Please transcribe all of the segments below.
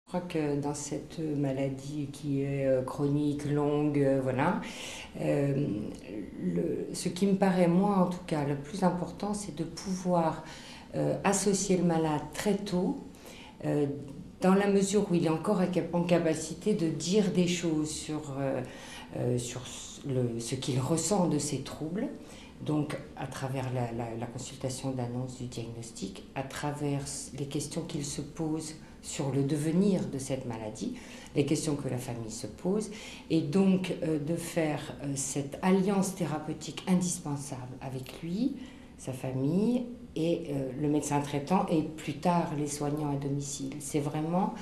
Je crois que dans cette maladie qui est chronique, longue, voilà, euh, ce qui me paraît, moi en tout cas, le plus important, c'est de pouvoir associer le malade très tôt, euh, dans la mesure où il est encore en capacité de dire des choses sur ce qu'il ressent de ses troubles. Donc, à travers la consultation d'annonce du diagnostic, à travers les questions qu'il se pose sur le devenir de cette maladie, les questions que la famille se pose, et donc de faire cette alliance thérapeutique indispensable avec lui, sa famille et le médecin traitant, et plus tard les soignants à domicile. C'est vraiment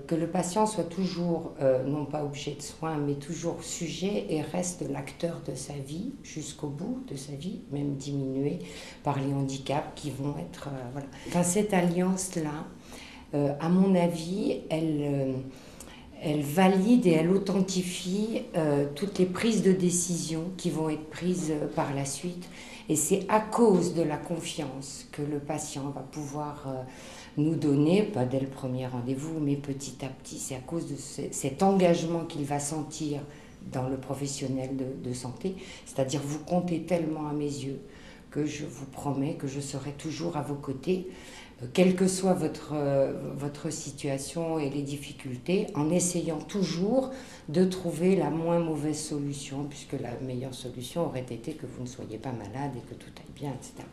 que le patient soit toujours, non pas objet de soins, mais toujours sujet et reste l'acteur de sa vie jusqu'au bout de sa vie, même diminué par les handicaps qui vont être... voilà. Enfin, cette alliance-là, à mon avis, elle valide et elle authentifie toutes les prises de décision qui vont être prises par la suite. Et c'est à cause de la confiance que le patient va pouvoir nous donner, pas dès le premier rendez-vous, mais petit à petit. C'est à cause de cet engagement qu'il va sentir dans le professionnel de santé. C'est-à-dire, vous comptez tellement à mes yeux que je vous promets que je serai toujours à vos côtés, quelle que soit votre situation et les difficultés, en essayant toujours de trouver la moins mauvaise solution, puisque la meilleure solution aurait été que vous ne soyez pas malade et que tout aille bien, etc.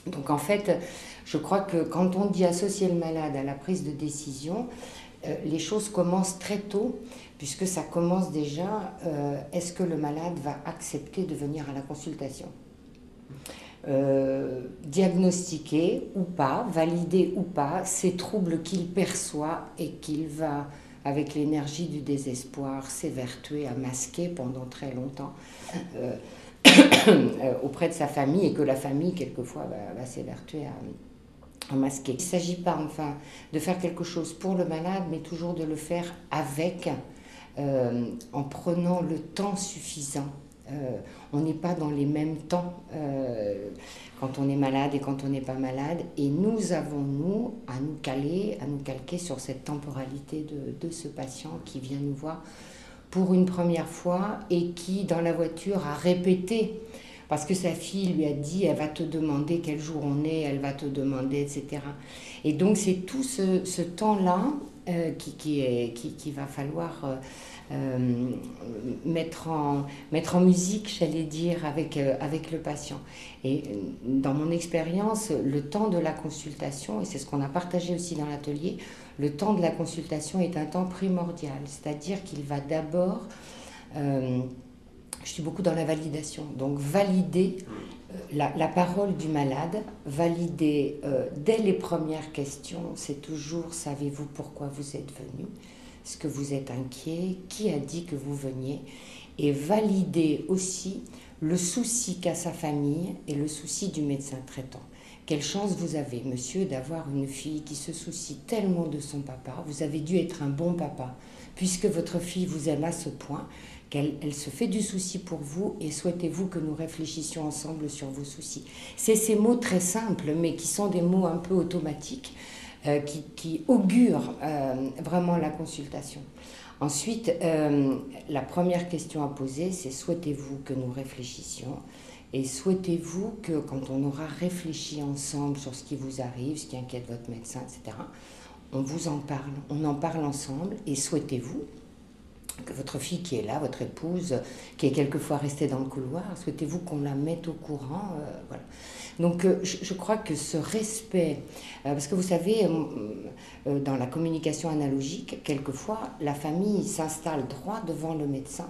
Donc en fait, je crois que quand on dit associer le malade à la prise de décision, les choses commencent très tôt, puisque ça commence déjà, est-ce que le malade va accepter de venir à la consultation ? Diagnostiquer ou pas, valider ou pas ces troubles qu'il perçoit et qu'il va, avec l'énergie du désespoir, s'évertuer à masquer pendant très longtemps auprès de sa famille, et que la famille, quelquefois, va s'évertuer à masquer. Il ne s'agit pas, enfin, de faire quelque chose pour le malade, mais toujours de le faire avec, en prenant le temps suffisant. On n'est pas dans les mêmes temps quand on est malade et quand on n'est pas malade. Et nous avons, nous, à nous caler, à nous calquer sur cette temporalité de ce patient qui vient nous voir pour une première fois et qui, dans la voiture, a répété. Parce que sa fille lui a dit, elle va te demander quel jour on est, elle va te demander, etc. Et donc c'est tout ce temps-là qui va falloir mettre en musique, j'allais dire, avec le patient. Et dans mon expérience, le temps de la consultation, et c'est ce qu'on a partagé aussi dans l'atelier, le temps de la consultation est un temps primordial, c'est-à-dire qu'il va d'abord... je suis beaucoup dans la validation, donc valider la parole du malade, valider dès les premières questions, c'est toujours, savez-vous pourquoi vous êtes venu ? Est-ce que vous êtes inquiet ? Qui a dit que vous veniez ? Et valider aussi le souci qu'a sa famille et le souci du médecin traitant. Quelle chance vous avez, monsieur, d'avoir une fille qui se soucie tellement de son papa. Vous avez dû être un bon papa, puisque votre fille vous aime à ce point qu'elle se fait du souci pour vous, et souhaitez-vous que nous réfléchissions ensemble sur vos soucis. C'est ces mots très simples, mais qui sont des mots un peu automatiques, qui augurent vraiment la consultation. Ensuite, la première question à poser, c'est souhaitez-vous que nous réfléchissions ? Et souhaitez-vous que, quand on aura réfléchi ensemble sur ce qui vous arrive, ce qui inquiète votre médecin, etc., on vous en parle, on en parle ensemble, et souhaitez-vous que votre fille qui est là, votre épouse, qui est quelquefois restée dans le couloir, souhaitez-vous qu'on la mette au courant, voilà. Donc je crois que ce respect, parce que vous savez, dans la communication analogique, quelquefois, la famille s'installe droit devant le médecin,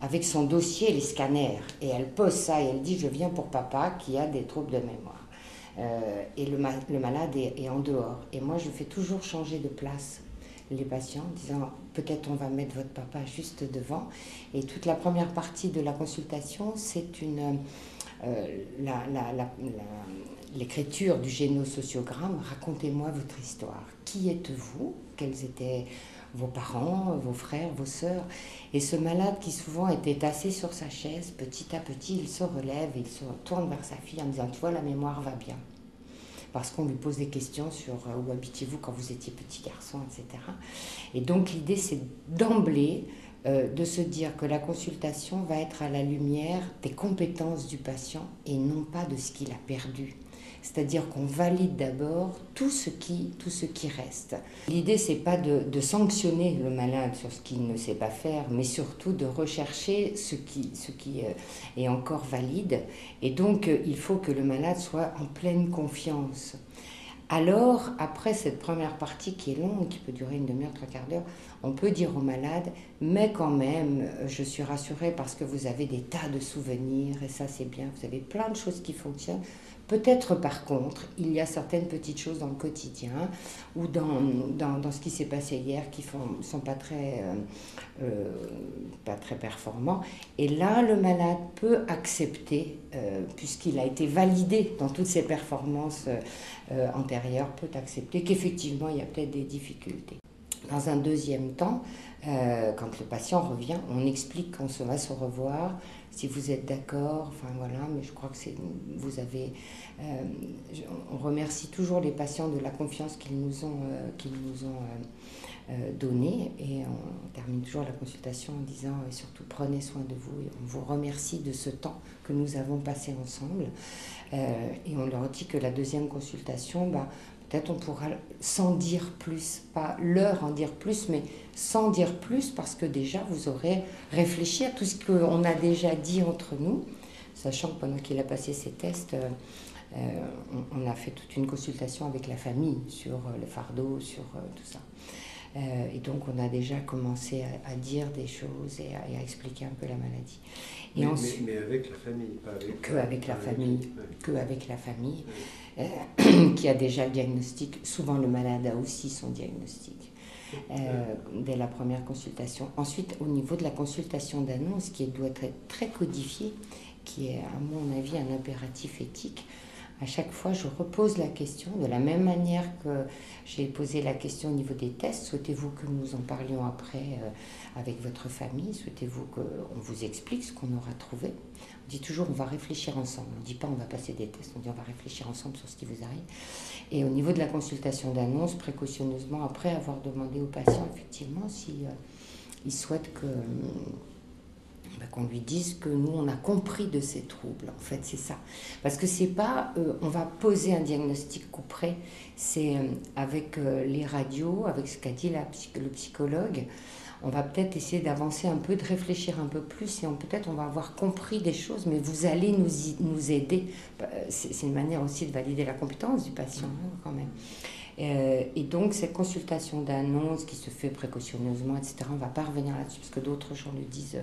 avec son dossier, les scanners, et elle pose ça, et elle dit « je viens pour papa qui a des troubles de mémoire ». Et le malade est en dehors. Et moi, je fais toujours changer de place les patients, disant peut-être on va mettre votre papa juste devant. Et toute la première partie de la consultation, c'est l'écriture du génosociogramme. Racontez-moi votre histoire. Qui êtes-vous ? Quels étaient vos parents, vos frères, vos sœurs ? Et ce malade qui souvent était assis sur sa chaise, petit à petit, il se relève, il se tourne vers sa fille en disant « tu vois, la mémoire va bien ». parce qu'on lui pose des questions sur où habitiez-vous quand vous étiez petit garçon, etc. Et donc l'idée, c'est d'emblée de se dire que la consultation va être à la lumière des compétences du patient et non pas de ce qu'il a perdu. C'est-à-dire qu'on valide d'abord tout ce qui reste. L'idée, c'est pas de sanctionner le malade sur ce qu'il ne sait pas faire, mais surtout de rechercher ce qui est encore valide. Et donc, il faut que le malade soit en pleine confiance. Alors, après cette première partie qui est longue, qui peut durer une demi-heure, trois quarts d'heure, on peut dire au malade, mais quand même, je suis rassurée parce que vous avez des tas de souvenirs, et ça c'est bien, vous avez plein de choses qui fonctionnent. Peut-être par contre, il y a certaines petites choses dans le quotidien ou dans ce qui s'est passé hier qui ne sont pas très performants. Et là, le malade peut accepter, puisqu'il a été validé dans toutes ses performances antérieures, peut accepter qu'effectivement, il y a peut-être des difficultés. Dans un deuxième temps, quand le patient revient, on explique qu'on va se revoir, si vous êtes d'accord, enfin voilà, mais je crois que vous avez... on remercie toujours les patients de la confiance qu'ils nous ont donnée, et on termine toujours la consultation en disant surtout prenez soin de vous, et on vous remercie de ce temps que nous avons passé ensemble, et on leur dit que la deuxième consultation, peut-être on pourra s'en dire plus, pas leur en dire plus, mais sans dire plus, parce que déjà vous aurez réfléchi à tout ce qu'on a déjà dit entre nous, sachant que pendant qu'il a passé ses tests, on a fait toute une consultation avec la famille sur le fardeau, sur tout ça. Et donc on a déjà commencé à dire des choses et à expliquer un peu la maladie. Et mais avec la famille, pas avec... Qu'avec la famille, qu'avec la famille, qui a déjà le diagnostic. Souvent le malade a aussi son diagnostic dès la première consultation. Ensuite, au niveau de la consultation d'annonce, qui doit être très codifiée, qui est à mon avis un impératif éthique, à chaque fois, je repose la question de la même manière que j'ai posé la question au niveau des tests. Souhaitez-vous que nous en parlions après avec votre famille? Souhaitez-vous qu'on vous explique ce qu'on aura trouvé? On dit toujours on va réfléchir ensemble. On ne dit pas on va passer des tests, on dit on va réfléchir ensemble sur ce qui vous arrive. Et au niveau de la consultation d'annonce, précautionneusement, après avoir demandé au patient effectivement s'il souhaite qu'on lui dise que nous, on a compris de ses troubles. En fait, c'est ça. Parce que c'est pas, on va poser un diagnostic coup près, c'est avec les radios, avec ce qu'a dit le psychologue, on va peut-être essayer d'avancer un peu, de réfléchir un peu plus, et peut-être on va avoir compris des choses, mais vous allez nous aider. C'est une manière aussi de valider la compétence du patient, quand même. Et donc, cette consultation d'annonce qui se fait précautionneusement, etc., on ne va pas revenir là-dessus parce que d'autres gens le disent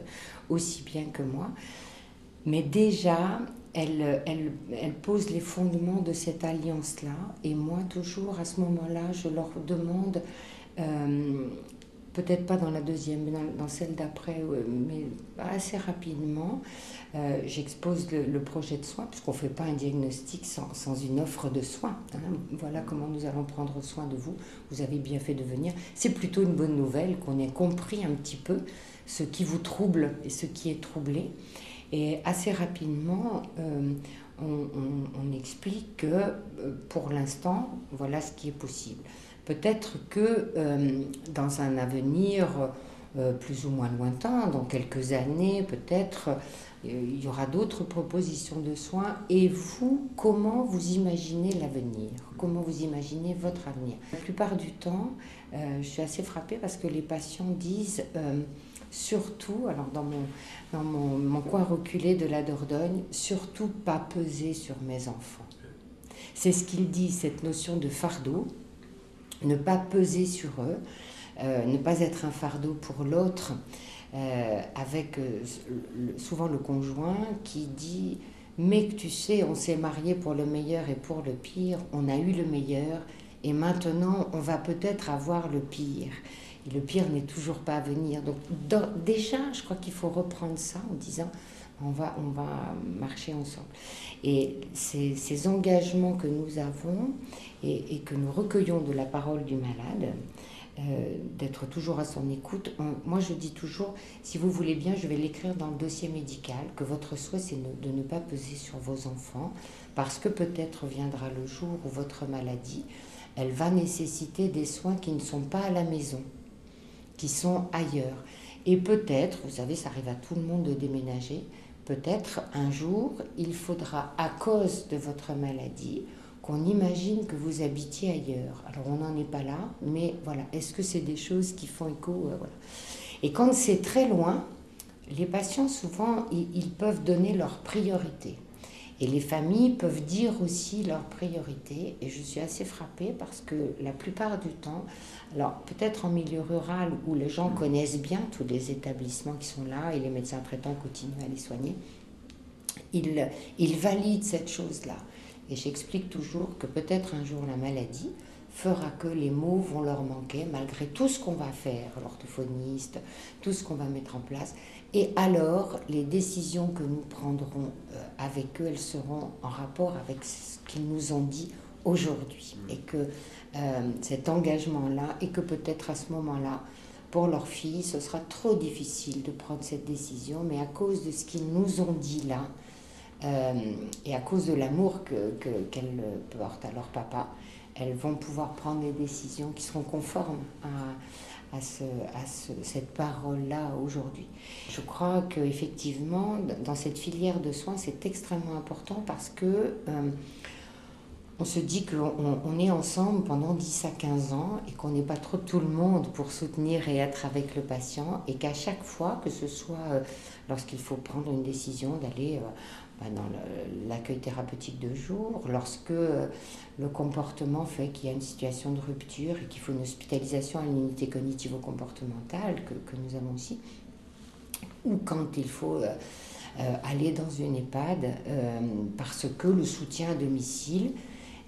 aussi bien que moi. Mais déjà, elle pose les fondements de cette alliance-là. Et moi, toujours, à ce moment-là, je leur demande, peut-être pas dans la deuxième, mais dans celle d'après, mais assez rapidement, j'expose le projet de soins, puisqu'on ne fait pas un diagnostic sans une offre de soins. Voilà comment nous allons prendre soin de vous. Vous avez bien fait de venir. C'est plutôt une bonne nouvelle qu'on ait compris un petit peu ce qui vous trouble et ce qui est troublé. Et assez rapidement, on explique que pour l'instant, voilà ce qui est possible. Peut-être que dans un avenir plus ou moins lointain, dans quelques années, peut-être, il y aura d'autres propositions de soins. Et vous, comment vous imaginez l'avenir? Comment vous imaginez votre avenir? La plupart du temps, je suis assez frappée parce que les patients disent, surtout, alors dans mon coin reculé de la Dordogne, surtout pas peser sur mes enfants. C'est ce qu'ils disent, cette notion de fardeau, ne pas peser sur eux, ne pas être un fardeau pour l'autre, avec souvent le conjoint qui dit « mais tu sais, on s'est marié pour le meilleur et pour le pire, on a eu le meilleur et maintenant on va peut-être avoir le pire. » Et le pire n'est toujours pas à venir. Donc déjà, je crois qu'il faut reprendre ça en disant on va marcher ensemble. Et ces engagements que nous avons et que nous recueillons de la parole du malade, d'être toujours à son écoute. Moi, je dis toujours, si vous voulez bien, je vais l'écrire dans le dossier médical, que votre souhait, c'est de ne pas peser sur vos enfants, parce que peut-être viendra le jour où votre maladie, elle va nécessiter des soins qui ne sont pas à la maison, qui sont ailleurs. Et peut-être, vous savez, ça arrive à tout le monde de déménager, peut-être un jour, il faudra, à cause de votre maladie, qu'on imagine que vous habitiez ailleurs. Alors on n'en est pas là, mais voilà, est-ce que c'est des choses qui font écho voilà. Et quand c'est très loin, les patients, souvent, ils peuvent donner leur priorité. Et les familles peuvent dire aussi leur priorité. Et je suis assez frappée parce que la plupart du temps, alors peut-être en milieu rural où les gens connaissent bien tous les établissements qui sont là et les médecins traitants continuent à les soigner, ils valident cette chose-là. Et j'explique toujours que peut-être un jour la maladie fera que les mots vont leur manquer malgré tout ce qu'on va faire, l'orthophoniste, tout ce qu'on va mettre en place. Et alors, les décisions que nous prendrons avec eux, elles seront en rapport avec ce qu'ils nous ont dit aujourd'hui. Et que cet engagement-là, et que peut-être à ce moment-là, pour leur fille, ce sera trop difficile de prendre cette décision, mais à cause de ce qu'ils nous ont dit là, et à cause de l'amour qu'elles portent à leur papa, elles vont pouvoir prendre des décisions qui seront conformes à cette parole-là aujourd'hui. Je crois qu'effectivement, dans cette filière de soins, c'est extrêmement important parce que on se dit qu'on est ensemble pendant 10 à 15 ans et qu'on n'est pas trop tout le monde pour soutenir et être avec le patient et qu'à chaque fois, que ce soit lorsqu'il faut prendre une décision d'aller dans l'accueil thérapeutique de jour, lorsque le comportement fait qu'il y a une situation de rupture et qu'il faut une hospitalisation à l'unité cognitivo-comportementale que nous avons aussi, ou quand il faut aller dans une EHPAD parce que le soutien à domicile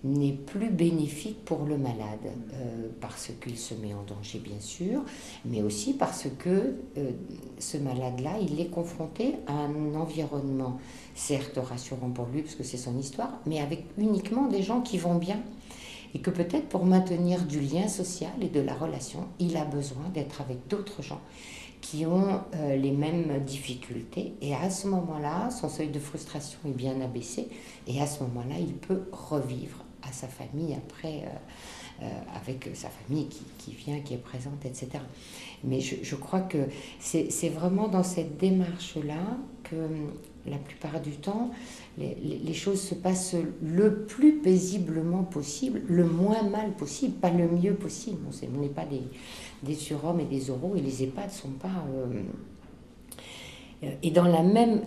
n'est plus bénéfique pour le malade, parce qu'il se met en danger bien sûr, mais aussi parce que ce malade-là, il est confronté à un environnement, certes rassurant pour lui, parce que c'est son histoire, mais avec uniquement des gens qui vont bien. Et que peut-être pour maintenir du lien social et de la relation, il a besoin d'être avec d'autres gens qui ont les mêmes difficultés. Et à ce moment-là, son seuil de frustration est bien abaissé. Et à ce moment-là, il peut revivre à sa famille après, avec sa famille qui vient, qui est présente, etc. Mais je crois que c'est vraiment dans cette démarche-là que la plupart du temps, les choses se passent le plus paisiblement possible, le moins mal possible, pas le mieux possible. On n'est pas des surhommes et des oraux, et les EHPAD ne sont pas... et dans la même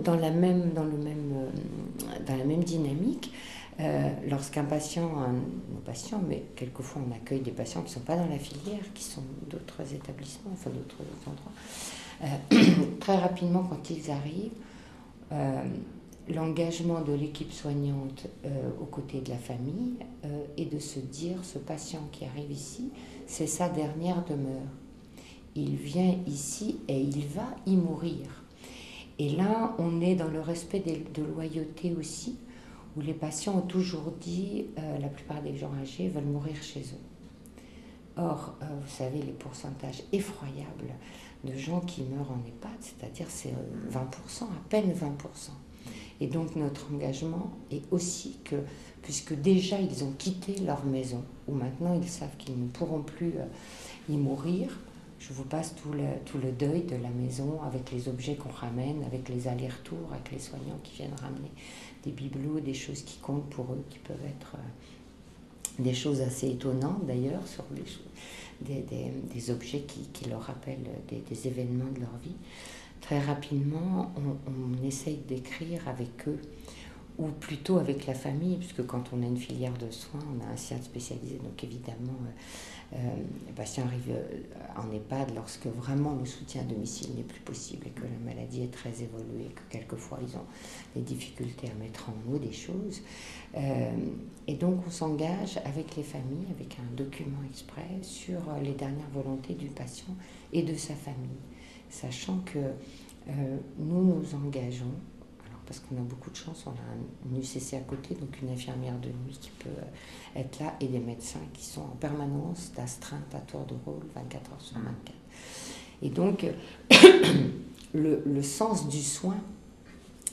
dynamique, lorsqu'un patient, nos patients, mais quelquefois on accueille des patients qui ne sont pas dans la filière, qui sont d'autres établissements, enfin d'autres endroits, très rapidement quand ils arrivent, l'engagement de l'équipe soignante aux côtés de la famille est de se dire, ce patient qui arrive ici, c'est sa dernière demeure. Il vient ici et il va y mourir. Et là, on est dans le respect de loyauté aussi, où les patients ont toujours dit, la plupart des gens âgés veulent mourir chez eux. Or, vous savez, les pourcentages effroyables de gens qui meurent en EHPAD, c'est-à-dire c'est 20%, à peine 20%. Et donc notre engagement est aussi que, puisque déjà ils ont quitté leur maison, où maintenant ils savent qu'ils ne pourront plus y mourir, je vous passe tout le deuil de la maison avec les objets qu'on ramène, avec les allers-retours, avec les soignants qui viennent ramener des bibelots, des choses qui comptent pour eux, qui peuvent être des choses assez étonnantes d'ailleurs, sur des objets qui leur rappellent des événements de leur vie. Très rapidement, on essaye d'écrire avec eux, ou plutôt avec la famille, puisque quand on a une filière de soins, on a un CIAD spécialisé, donc évidemment, les patients arrivent en EHPAD lorsque vraiment le soutien à domicile n'est plus possible et que la maladie est très évoluée, que quelquefois ils ont des difficultés à mettre en mots des choses. Et donc on s'engage avec les familles, avec un document exprès, sur les dernières volontés du patient et de sa famille, sachant que nous nous engageons, alors parce qu'on a beaucoup de chance, on a une UCC à côté, donc une infirmière de nuit qui peut être là, et des médecins qui sont en permanence d'astreinte à tour de rôle 24 heures sur 24. Et donc, le sens du soin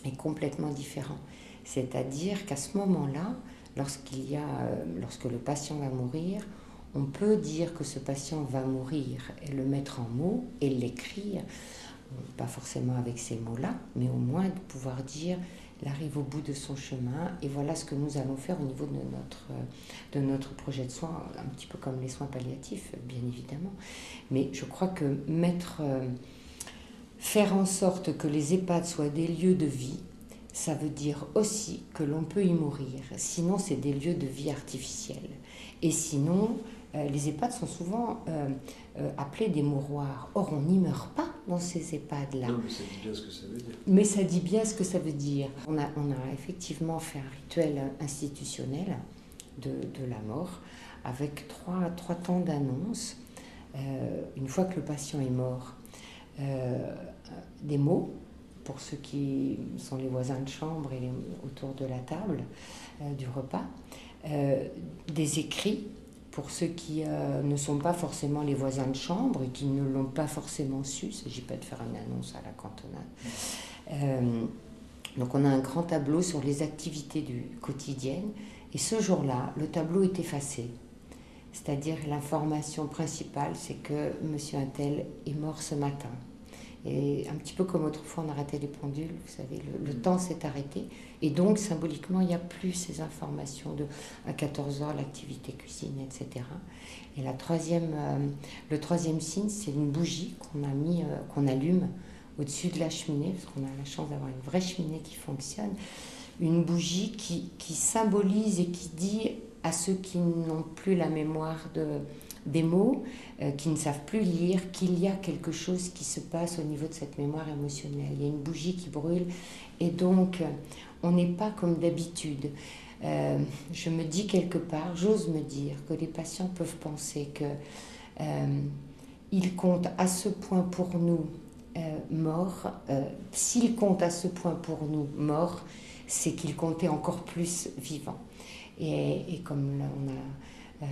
est complètement différent. C'est-à-dire qu'à ce moment-là, lorsque le patient va mourir, on peut dire que ce patient va mourir et le mettre en mots et l'écrire, pas forcément avec ces mots-là, mais au moins de pouvoir dire il arrive au bout de son chemin et voilà ce que nous allons faire au niveau de notre projet de soins, un petit peu comme les soins palliatifs, bien évidemment. Mais je crois que faire en sorte que les EHPAD soient des lieux de vie, ça veut dire aussi que l'on peut y mourir. Sinon, c'est des lieux de vie artificiels. Et sinon, les EHPAD sont souvent appelés des mouroirs. Or, on n'y meurt pas dans ces EHPAD-là. Non, mais ça dit bien ce que ça veut dire. Mais ça dit bien ce que ça veut dire. On a effectivement fait un rituel institutionnel de la mort avec trois temps d'annonce. Une fois que le patient est mort, des mots pour ceux qui sont les voisins de chambre et autour de la table du repas, des écrits pour ceux qui ne sont pas forcément les voisins de chambre et qui ne l'ont pas forcément su. Il ne s'agit pas de faire une annonce à la cantonade. Donc on a un grand tableau sur les activités quotidiennes et ce jour-là, le tableau est effacé. C'est-à-dire l'information principale, c'est que monsieur Untel est mort ce matin. Et un petit peu comme autrefois on arrêtait les pendules, vous savez, le temps s'est arrêté. Et donc symboliquement, il n'y a plus ces informations à 14h, l'activité cuisine, etc. Et le troisième signe, c'est une bougie qu'on allume au-dessus de la cheminée, parce qu'on a la chance d'avoir une vraie cheminée qui fonctionne. Une bougie qui symbolise et qui dit à ceux qui n'ont plus la mémoire des mots, qui ne savent plus lire, qu'il y a quelque chose qui se passe au niveau de cette mémoire émotionnelle. Il y a une bougie qui brûle et donc on n'est pas comme d'habitude. Je me dis quelque part, j'ose me dire que les patients peuvent penser qu'ils comptent à ce point pour nous morts. S'ils comptent à ce point pour nous morts, c'est qu'ils comptaient encore plus vivants. Et comme là, on a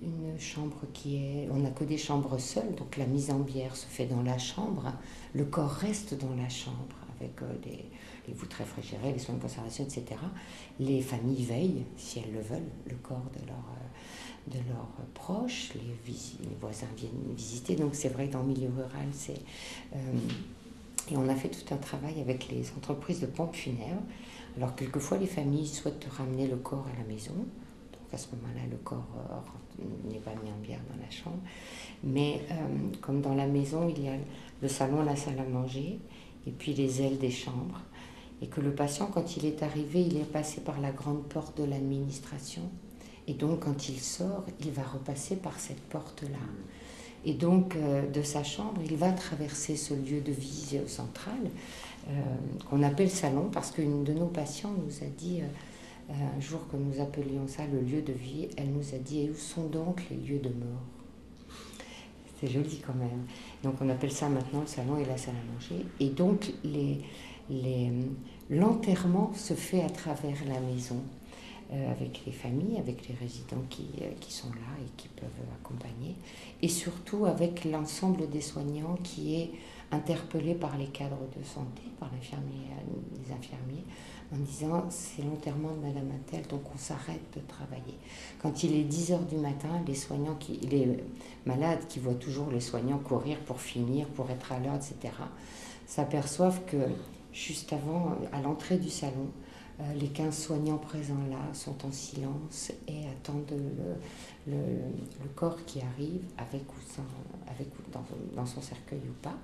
une chambre on n'a que des chambres seules, donc la mise en bière se fait dans la chambre, le corps reste dans la chambre avec les voûtes réfrigérées, les soins de conservation, etc. Les familles veillent, si elles le veulent, le corps de leurs proches, les voisins viennent visiter, donc c'est vrai que dans le milieu rural, et on a fait tout un travail avec les entreprises de pompes funèbres. Alors quelquefois les familles souhaitent ramener le corps à la maison, donc à ce moment-là le corps n'est pas mis en bière dans la chambre, mais comme dans la maison il y a le salon, la salle à manger et puis les ailes des chambres, et que le patient quand il est arrivé il est passé par la grande porte de l'administration et donc quand il sort il va repasser par cette porte-là. Et donc, de sa chambre, il va traverser ce lieu de vie central qu'on appelle salon, parce qu'une de nos patients nous a dit, un jour que nous appelions ça le lieu de vie, elle nous a dit « Et où sont donc les lieux de mort ?» C'est joli quand même. Donc, on appelle ça maintenant le salon et la salle à manger. Et donc, l'enterrement se fait à travers la maison. Avec les familles, avec les résidents qui sont là et qui peuvent accompagner, et surtout avec l'ensemble des soignants qui est interpellé par les cadres de santé, par les infirmiers, en disant c'est l'enterrement de Madame Untel, donc on s'arrête de travailler. Quand il est 10h du matin, les malades qui voient toujours les soignants courir pour finir, pour être à l'heure, etc., s'aperçoivent que juste avant, à l'entrée du salon, les 15 soignants présents là sont en silence et attendent le corps qui arrive avec ou dans son cercueil ou pas.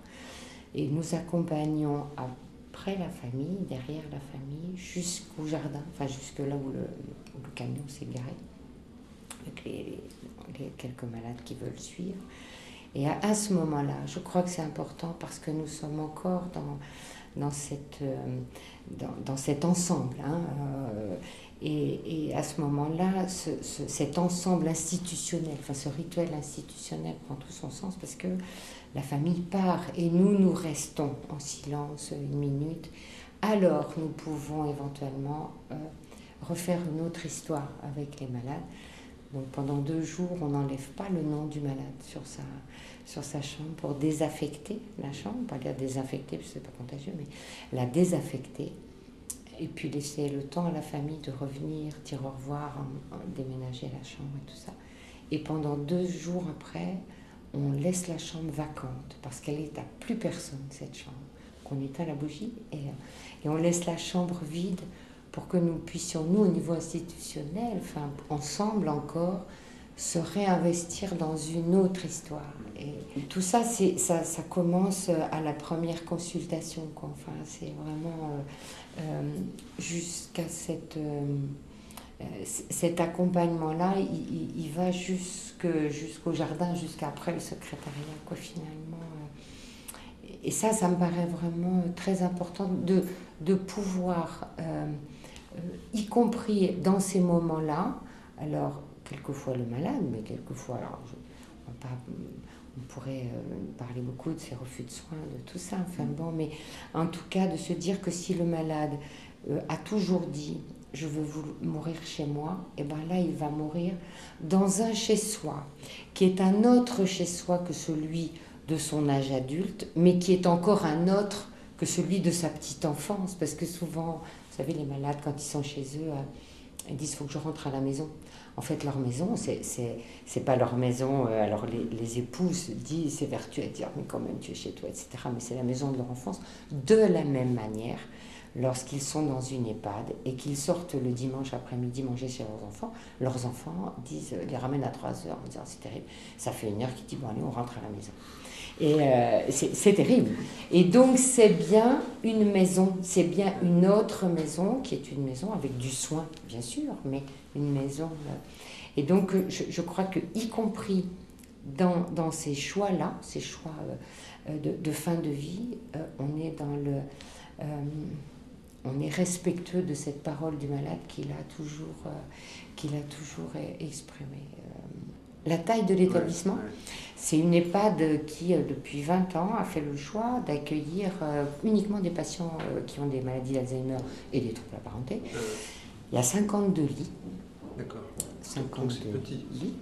Et nous accompagnons après la famille, derrière la famille, jusqu'au jardin, enfin jusque là où le camion s'est garé, avec les quelques malades qui veulent suivre. Et à ce moment-là, je crois que c'est important parce que nous sommes encore dans cet ensemble. Et à ce moment-là, cet ensemble institutionnel, enfin ce rituel institutionnel prend tout son sens parce que la famille part et nous restons en silence une minute alors nous pouvons éventuellement refaire une autre histoire avec les malades. Donc pendant 2 jours, on n'enlève pas le nom du malade sur sa chambre pour désaffecter la chambre, pas dire désinfecter parce que c'est pas contagieux, mais la désaffecter. Et puis laisser le temps à la famille de revenir, dire au revoir, déménager la chambre et tout ça. Et pendant 2 jours après, on laisse la chambre vacante parce qu'elle est à plus personne, cette chambre. On éteint la bougie et on laisse la chambre vide pour que nous puissions, nous, au niveau institutionnel, enfin, ensemble encore, se réinvestir dans une autre histoire. Et tout ça, ça commence à la première consultation, quoi. Enfin, c'est vraiment jusqu'à cet accompagnement-là, il va jusqu'au jardin, jusqu'après le secrétariat, quoi, finalement. Et ça me paraît vraiment très important de pouvoir, y compris dans ces moments-là, alors quelquefois le malade, mais quelquefois, alors on pourrait parler beaucoup de ces refus de soins, de tout ça, enfin bon, mais en tout cas de se dire que si le malade a toujours dit « je veux mourir chez moi », et bien là il va mourir dans un chez-soi, qui est un autre chez-soi que celui de son âge adulte, mais qui est encore un autre que celui de sa petite enfance, parce que souvent, vous savez, les malades, quand ils sont chez eux, ils disent « il faut que je rentre à la maison ». En fait, leur maison, c'est pas leur maison. Alors, les épouses disent, c'est vertueux à dire, mais quand même, tu es chez toi, etc. Mais c'est la maison de leur enfance. De la même manière, lorsqu'ils sont dans une EHPAD et qu'ils sortent le dimanche après-midi manger chez leurs enfants disent, les ramènent à 3 heures, en disant, c'est terrible. Ça fait 1 heure qu'ils disent, bon, allez, on rentre à la maison. Et c'est terrible. Et donc, c'est bien une maison, c'est bien une autre maison, qui est une maison avec du soin, bien sûr, mais une maison. Et donc, je crois que, y compris dans ces choix-là, ces choix de fin de vie, on est on est respectueux de cette parole du malade qu'il a toujours exprimée. La taille de l'établissement, c'est une EHPAD qui, depuis 20 ans, a fait le choix d'accueillir uniquement des patients qui ont des maladies d'Alzheimer et des troubles apparentés. Il y a 52 lits. D'accord. 52 lits.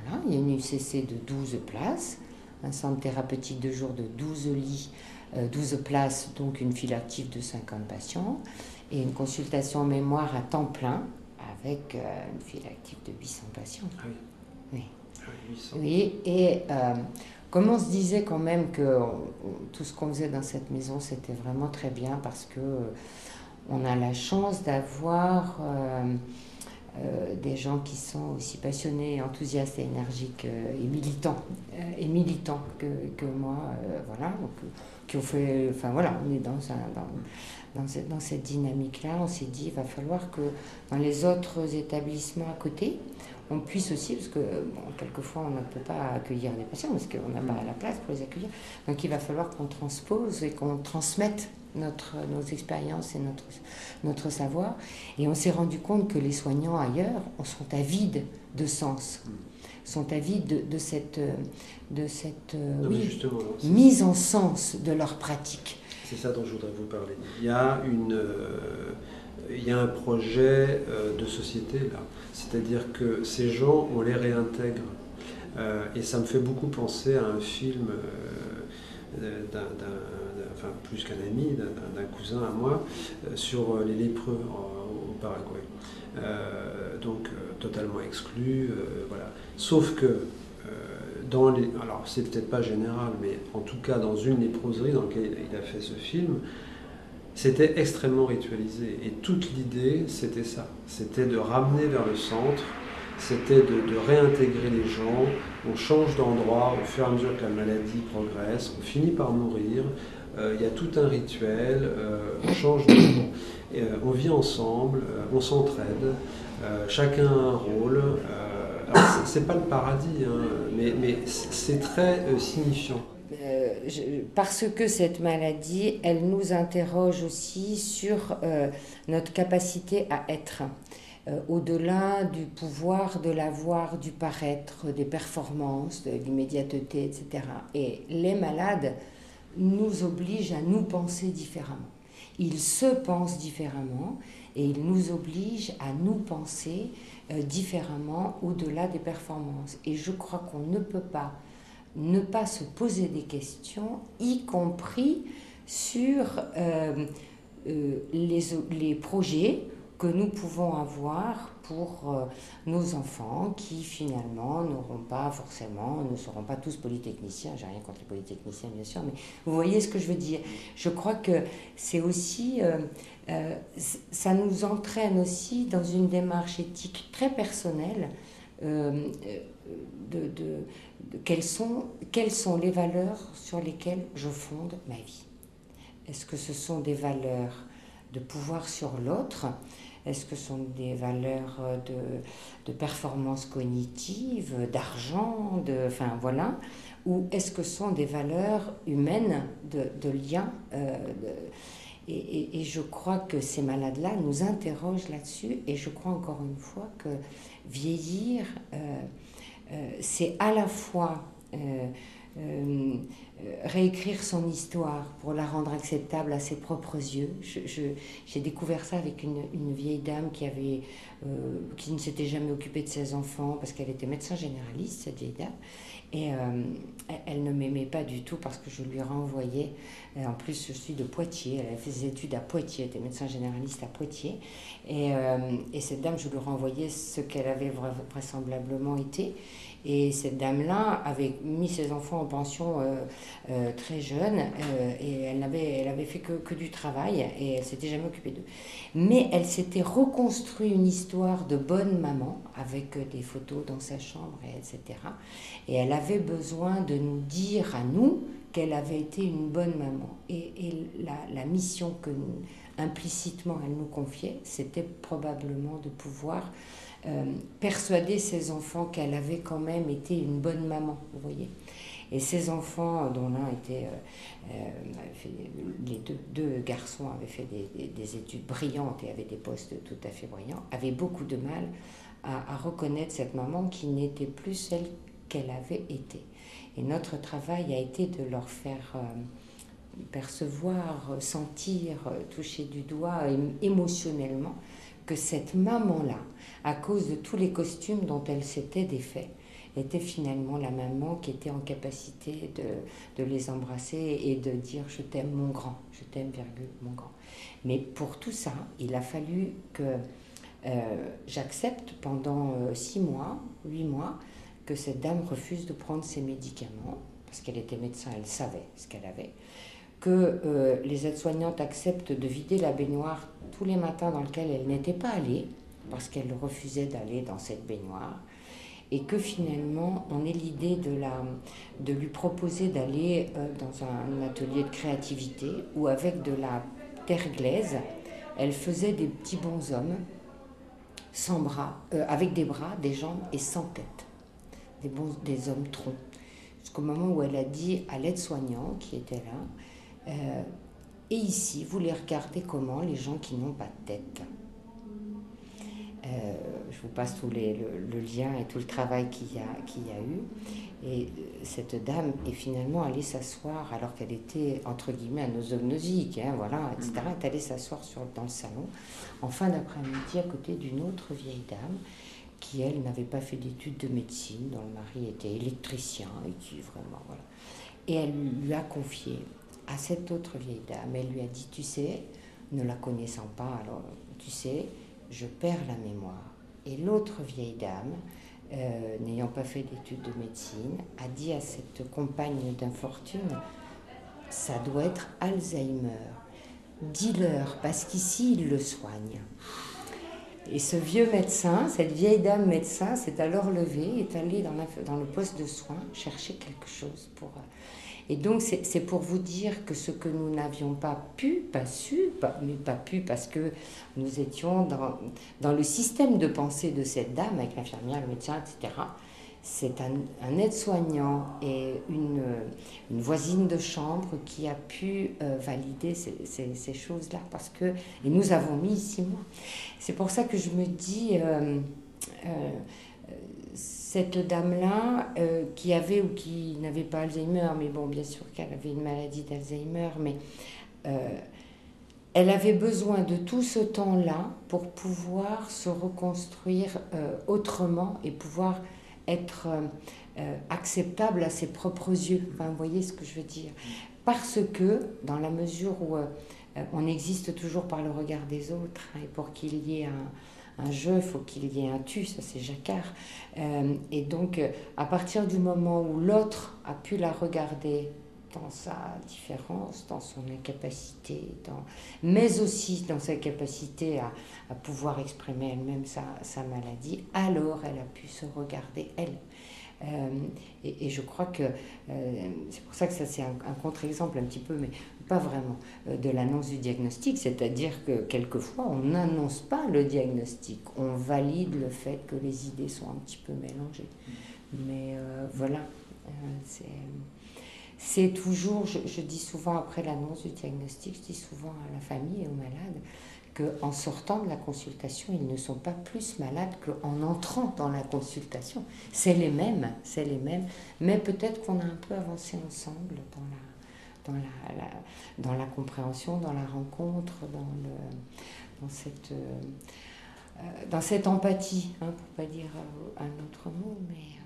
Voilà. Il y a une UCC de 12 places, un centre thérapeutique de jour de 12 lits, 12 places, donc une file active de 50 patients, et une consultation mémoire à temps plein avec une file active de 800 patients. Ah oui. Oui. 800. Oui, et comme on se disait quand même que tout ce qu'on faisait dans cette maison, c'était vraiment très bien parce que on a la chance d'avoir des gens qui sont aussi passionnés, enthousiastes et énergiques et militants que moi, voilà, donc, qui ont fait, enfin voilà, on est dans cette dynamique-là. On s'est dit, il va falloir que dans les autres établissements à côté, on puisse aussi, parce que bon, quelquefois on ne peut pas accueillir des patients parce qu'on n'a pas la place pour les accueillir. Donc il va falloir qu'on transpose et qu'on transmette nos expériences et notre savoir. Et on s'est rendu compte que les soignants ailleurs sont avides de sens, sont avides de cette mise en sens de leur pratique. C'est ça dont je voudrais vous parler. Il y a un projet de société là. C'est-à-dire que ces gens, on les réintègre. Et ça me fait beaucoup penser à un film enfin plus qu'un ami, d'un cousin à moi, sur les lépreux au Paraguay. Donc totalement exclus, voilà. Sauf que alors c'est peut-être pas général, mais en tout cas dans une léproserie dans laquelle il a fait ce film, c'était extrêmement ritualisé. Et toute l'idée, c'était ça. C'était de ramener vers le centre, c'était de réintégrer les gens. On change d'endroit au fur et à mesure que la maladie progresse, on finit par mourir. Il y a tout un rituel, on change d'endroit. On vit ensemble, on s'entraide, chacun a un rôle. Alors, c'est pas le paradis, hein, mais c'est très signifiant. Parce que cette maladie, elle nous interroge aussi sur notre capacité à être, au-delà du pouvoir, de l'avoir, du paraître, des performances, de l'immédiateté, etc. Et les malades nous obligent à nous penser différemment. Il se pense différemment et il nous oblige à nous penser différemment au-delà des performances. Et je crois qu'on ne peut pas ne pas se poser des questions, y compris sur les projets que nous pouvons avoir pour nos enfants qui finalement n'auront pas forcément, ne seront pas tous polytechniciens. J'ai rien contre les polytechniciens bien sûr, mais vous voyez ce que je veux dire. Je crois que c'est aussi, ça nous entraîne aussi dans une démarche éthique très personnelle quelles sont les valeurs sur lesquelles je fonde ma vie. Est-ce que ce sont des valeurs de pouvoir sur l'autre? Est-ce que ce sont des valeurs de performance cognitive, d'argent, enfin voilà? Ou est-ce que ce sont des valeurs humaines de lien et je crois que ces malades-là nous interrogent là-dessus, et je crois encore une fois que vieillir, c'est à la fois réécrire son histoire pour la rendre acceptable à ses propres yeux. J'ai découvert ça avec une vieille dame qui ne s'était jamais occupée de ses enfants parce qu'elle était médecin généraliste, cette vieille dame. Et elle ne m'aimait pas du tout parce que je lui renvoyais. En plus, je suis de Poitiers. Elle avait fait ses études à Poitiers. Elle était médecin généraliste à Poitiers. Et cette dame, je lui renvoyais ce qu'elle avait vraisemblablement été. Et cette dame-là avait mis ses enfants en pension très jeune et elle avait fait que du travail et elle s'était jamais occupée d'eux. Mais elle s'était reconstruit une histoire de bonne maman avec des photos dans sa chambre, etc. Et elle avait besoin de nous dire à nous qu'elle avait été une bonne maman. Et la mission que implicitement elle nous confiait, c'était probablement de pouvoir persuader ses enfants qu'elle avait quand même été une bonne maman, vous voyez. Et ces enfants, dont l'un était, les deux garçons avaient fait des études brillantes et avaient des postes tout à fait brillants, avaient beaucoup de mal à reconnaître cette maman qui n'était plus celle qu'elle avait été. Et notre travail a été de leur faire percevoir, sentir, toucher du doigt émotionnellement que cette maman-là, à cause de tous les costumes dont elle s'était défait, était finalement la maman qui était en capacité de les embrasser et de dire « je t'aime mon grand, je t'aime virgule mon grand ». Mais pour tout ça, il a fallu que j'accepte pendant 6 mois, 8 mois, que cette dame refuse de prendre ses médicaments, parce qu'elle était médecin, elle savait ce qu'elle avait, que les aides-soignantes acceptent de vider la baignoire tous les matins dans laquelle elle n'était pas allée, parce qu'elle refusait d'aller dans cette baignoire, et que finalement on ait l'idée de lui proposer d'aller dans un atelier de créativité où avec de la terre glaise, elle faisait des petits bonshommes sans bras, avec des bras, des jambes et sans tête, des hommes troncs. Jusqu'au moment où elle a dit à l'aide-soignant qui était là, et ici, vous les regardez comment, les gens qui n'ont pas de tête. Je vous passe tout le lien et tout le travail qu'il y a eu. Et cette dame est finalement allée s'asseoir, alors qu'elle était, entre guillemets, anosognosique, hein, voilà, etc. Elle est allée s'asseoir dans le salon, en fin d'après-midi, à côté d'une autre vieille dame, qui, elle, n'avait pas fait d'études de médecine, dont le mari était électricien, et qui vraiment, voilà. Et elle lui a confié à cette autre vieille dame, elle lui a dit, tu sais, ne la connaissant pas, alors, tu sais, je perds la mémoire. Et l'autre vieille dame, n'ayant pas fait d'études de médecine, a dit à cette compagne d'infortune, ça doit être Alzheimer. Dis-leur, parce qu'ici, ils le soignent. Et ce vieux médecin, cette vieille dame médecin, s'est alors levée, est allée dans le poste de soins chercher quelque chose pour... Et donc, c'est pour vous dire que ce que nous n'avions pas pu, mais pas pu parce que nous étions dans le système de pensée de cette dame, avec l'infirmière, le médecin, etc. C'est un aide-soignant et une voisine de chambre qui a pu valider ces choses-là. Et nous avons mis 6 mois. C'est pour ça que je me dis... cette dame-là, qui avait ou qui n'avait pas Alzheimer, mais bon, bien sûr qu'elle avait une maladie d'Alzheimer, mais elle avait besoin de tout ce temps-là pour pouvoir se reconstruire autrement et pouvoir être acceptable à ses propres yeux. Enfin, vous voyez ce que je veux dire? Parce que, dans la mesure où on existe toujours par le regard des autres, hein, et pour qu'il y ait un jeu, il faut qu'il y ait un tu, ça c'est Jacquard. Et donc, à partir du moment où l'autre a pu la regarder dans sa différence, dans son incapacité, mais aussi dans sa capacité à pouvoir exprimer elle-même sa maladie, alors elle a pu se regarder elle. Et je crois que c'est pour ça que ça c'est un contre-exemple un petit peu, mais pas vraiment, de l'annonce du diagnostic, c'est-à-dire que quelquefois on n'annonce pas le diagnostic, on valide le fait que les idées sont un petit peu mélangées. Mais voilà, c'est toujours, je dis souvent après l'annonce du diagnostic, je dis souvent à la famille et aux malades qu'en sortant de la consultation, ils ne sont pas plus malades qu'en entrant dans la consultation. C'est les mêmes, mais peut-être qu'on a un peu avancé ensemble dans la compréhension, dans la rencontre, dans cette empathie, hein, pour ne pas dire un autre mot, mais